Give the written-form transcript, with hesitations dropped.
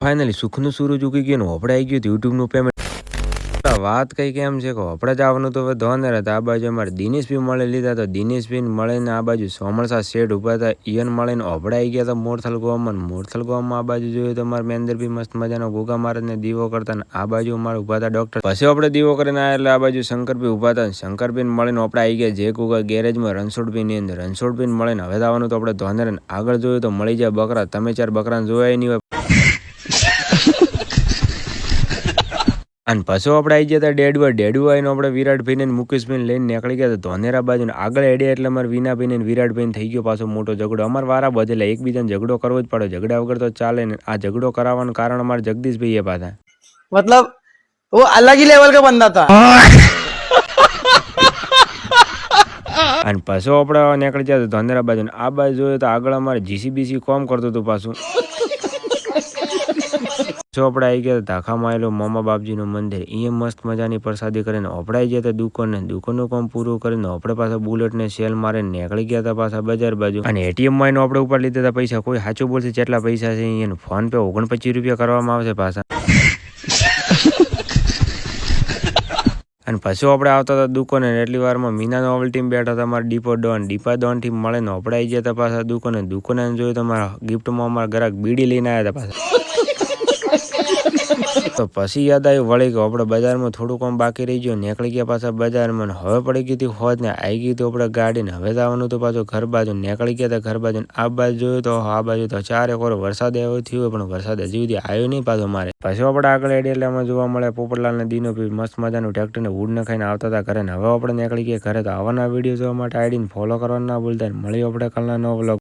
Finally સુખનું સૂરજ ઉગી ગયું ને આપણે આવી ગયું યુટ્યુબનું પેમેન્ટ. વાત કઈ કેમ છે કે આપણે જવાનું તો હવે ધોનેર હતા. આ બાજુ અમારે દિનેશ બી મળે લીધા તો દિનેશ બી મળીને આ બાજુ સોમરસા શેઠ ઉભા હતા. ઈયન મળીને આપણે આવી ગયા હતા મોરથલ ગામમાં. આ બાજુ જોયું તો અમારે મેંદર બી મસ્ત મજાનો ગોગા મહારાજને દીવો કરતા ને આ બાજુ અમારે ઉભા હતા ડોક્ટર. પછી આપણે દીવો કરીને આવ્યા એટલે આ બાજુ શંકરભાઈ ઉભા હતા. શંકરભાઈ મળીને આપણે આવી ગયા જે ગોગા ગેરેજમાં રણછોડભાઈ ની અંદર. રણછોડભાઈ મળીને હવે આવવાનું તો આપણે ધોનેર. આગળ જોયું તો મળી જાય બકરા. તમે 4 બકરાને જોયા નહીં હોય. અને પછી આપણે આવી ગયા હતા ડેડવા આવીને આપણે વિરાટભાઈને મુકેશભાઈને લઈને નીકળી ગયા હતા ધોનેરા બાજુ. આગળ એડ્યા એટલે અમારે વિનાભાઈને વિરાટભાઈને થઈ ગયો પાછો મોટો ઝઘડો. અમારે વારા બધેલા એકબીજાને ઝઘડો કરવો જ પડે. ઝઘડા વગર તો ચાલે ને. આ ઝઘડો કરાવવાનું કારણ અમારે જગદીશભાઈ એ પાછા मतलब वो अलग ही लेवल का बंदा था. અને પાછો આપણે નીકળી ગયા ધોનેરા બાજુ. આ બાજુ જોઈએ તો આગળ અમારે જીસીબીસી કોમ કરતું હતું પાછું. જો આપણે આવી ગયા ધાખામાં આવેલો મામા બાપજીનું મંદિર. અહીંયા મસ્ત મજાની પ્રસાદી કરીને ઓપડાઈ ગયા હતા દુકાનનું કામ પૂરું કરીને આપણે પાછા બુલેટને સેલ મારીને નીકળી ગયા હતા પાછા બજાર બાજુ. અને એટીએમમાં આપણે ઉપર લીધા હતા પૈસા. કોઈ સાચું બોલશે કેટલા પૈસા છે અહીંયા. ફોન પે 29 રૂપિયા કરવામાં આવશે પાછા. અને પછી આપણે આવતા હતા દુકાને. એટલી વારમાં મીના નોવલ ટીમ બેઠા હતા અમારા ડીપા ડોન થી મળે ને આપણે આવી ગયા હતા પાછા દુકાને જોયું તમારા ગિફ્ટમાં અમારા ગ્રાહક બીડી લઈને આવ્યા હતા પાછા. તો પછી યાદ આવ્યું વળી કે આપણે બજારમાં થોડું કામ બાકી રહી ગયું. નીકળી ગયા પાછા બજારમાં. હવે પડી ગઈ હતી હોજ ને આવી ગઈ તો આપણે ગાડીને. હવે જવાનું તો પાછું ઘર બાજુ. નીકળી ગયા હતા ઘર બાજુ. આ બાજુ જોયું તો આ બાજુ તો 4 એક વાર વરસાદ આવ્યો થયો પણ વરસાદ હજી સુધી આવ્યો નહીં પાછો મારે. પછી આપણે આગળ એડી એટલે અમે જોવા મળે પોપટલાલ ને દીનો મસ્ત મજાનું ટ્રેક્ટરને વુડ ને ખાઈને આવતા હતા ઘરે. હવે આપણે નીકળી ગયા ઘરે. તો આવાના વિડીયો જોવા માટે આઈડીને ફોલો કરવાનું ના ભૂલતા. મળીએ આપણે કાલના નવો વ્લોગ.